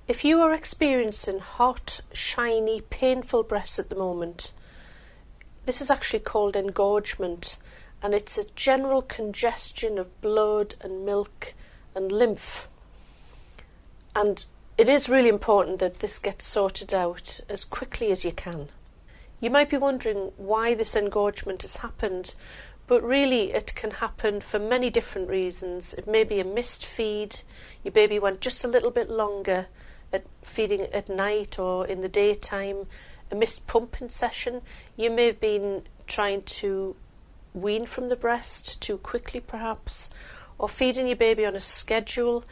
If you are experiencing hot, shiny, painful breasts at the moment, this is actually called engorgement, and it's a general congestion of blood and milk and lymph. And it is really important that this gets sorted out as quickly as you can. You might be wondering why this engorgement has happened, but really it can happen for many different reasons. It may be a missed feed, your baby went just a little bit longer at feeding at night or in the daytime, a missed pumping session. You may have been trying to wean from the breast too quickly perhaps, or feeding your baby on a schedule.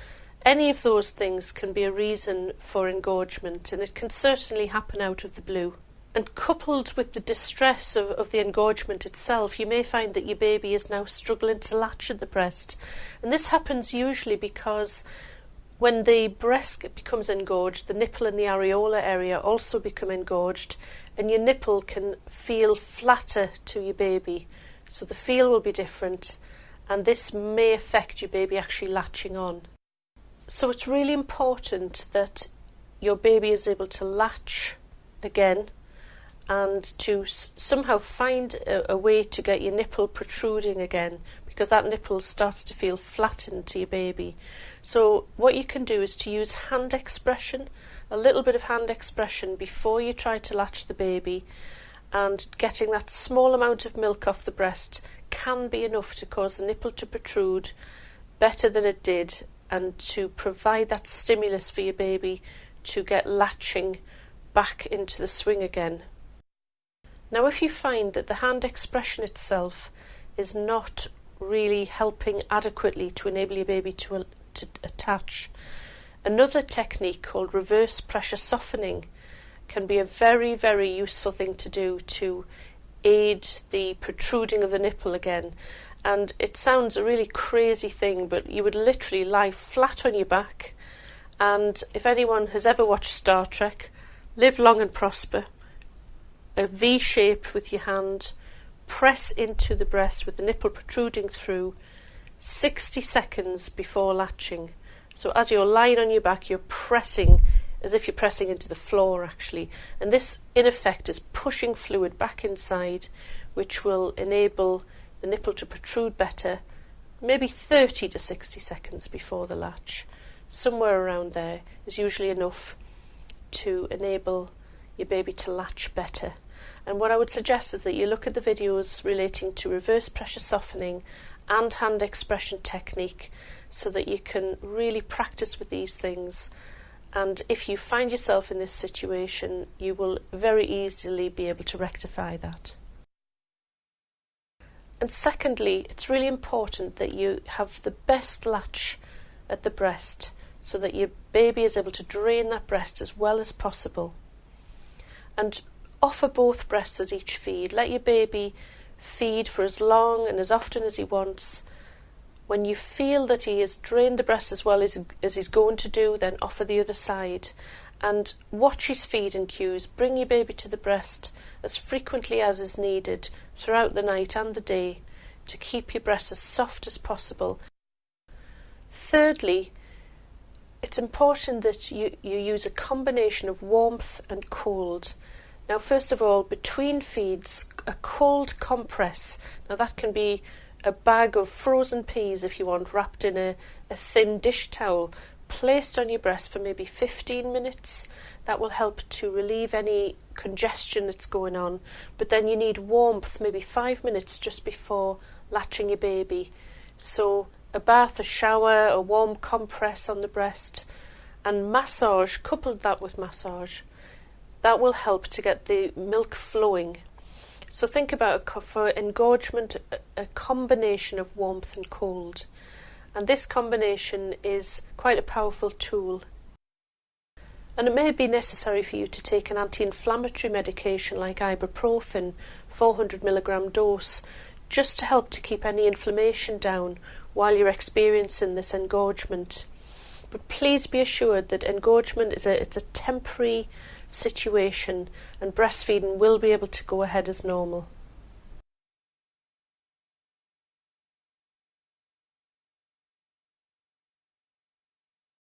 Any of those things can be a reason for engorgement, and it can certainly happen out of the blue. And coupled with the distress of the engorgement itself, you may find that your baby is now struggling to latch at the breast. And this happens usually because when the breast becomes engorged, the nipple and the areola area also become engorged, and your nipple can feel flatter to your baby. So the feel will be different, and this may affect your baby actually latching on. So it's really important that your baby is able to latch again and to somehow find a way to get your nipple protruding again, because that nipple starts to feel flattened to your baby. So what you can do is to use hand expression, a little bit of hand expression before you try to latch the baby, and getting that small amount of milk off the breast can be enough to cause the nipple to protrude better than it did, and to provide that stimulus for your baby to get latching back into the swing again. Now, if you find that the hand expression itself is not really helping adequately to enable your baby to attach, another technique called reverse pressure softening can be a very, very useful thing to do to aid the protruding of the nipple again. And it sounds a really crazy thing, but you would literally lie flat on your back, and if anyone has ever watched Star Trek, Live Long and Prosper, a V shape with your hand, press into the breast with the nipple protruding through 60 seconds before latching. So as you're lying on your back, you're pressing as if you're pressing into the floor actually, and this in effect is pushing fluid back inside, which will enable the nipple to protrude better, maybe 30 to 60 seconds before the latch. Somewhere around there is usually enough to enable your baby to latch better. And what I would suggest is that you look at the videos relating to reverse pressure softening and hand expression technique, so that you can really practice with these things. And if you find yourself in this situation, you will very easily be able to rectify that. And secondly, it's really important that you have the best latch at the breast, so that your baby is able to drain that breast as well as possible. And offer both breasts at each feed. Let your baby feed for as long and as often as he wants. When you feel that he has drained the breast as well as he's going to do, then offer the other side. And watch his feeding cues. Bring your baby to the breast as frequently as is needed throughout the night and the day to keep your breast as soft as possible. Thirdly, it's important that you use a combination of warmth and cold. Now, first of all, between feeds, a cold compress. Now, that can be a bag of frozen peas, if you want, wrapped in a thin dish towel, placed on your breast for maybe 15 minutes. That will help to relieve any congestion that's going on. But then you need warmth, maybe 5 minutes just before latching your baby. So a bath, a shower, a warm compress on the breast, and massage, coupled that with massage. That will help to get the milk flowing. So think about, for engorgement, a combination of warmth and cold. And this combination is quite a powerful tool. And it may be necessary for you to take an anti-inflammatory medication like ibuprofen, 400 milligram dose, just to help to keep any inflammation down while you're experiencing this engorgement. But please be assured that engorgement it's a temporary situation, and breastfeeding will be able to go ahead as normal.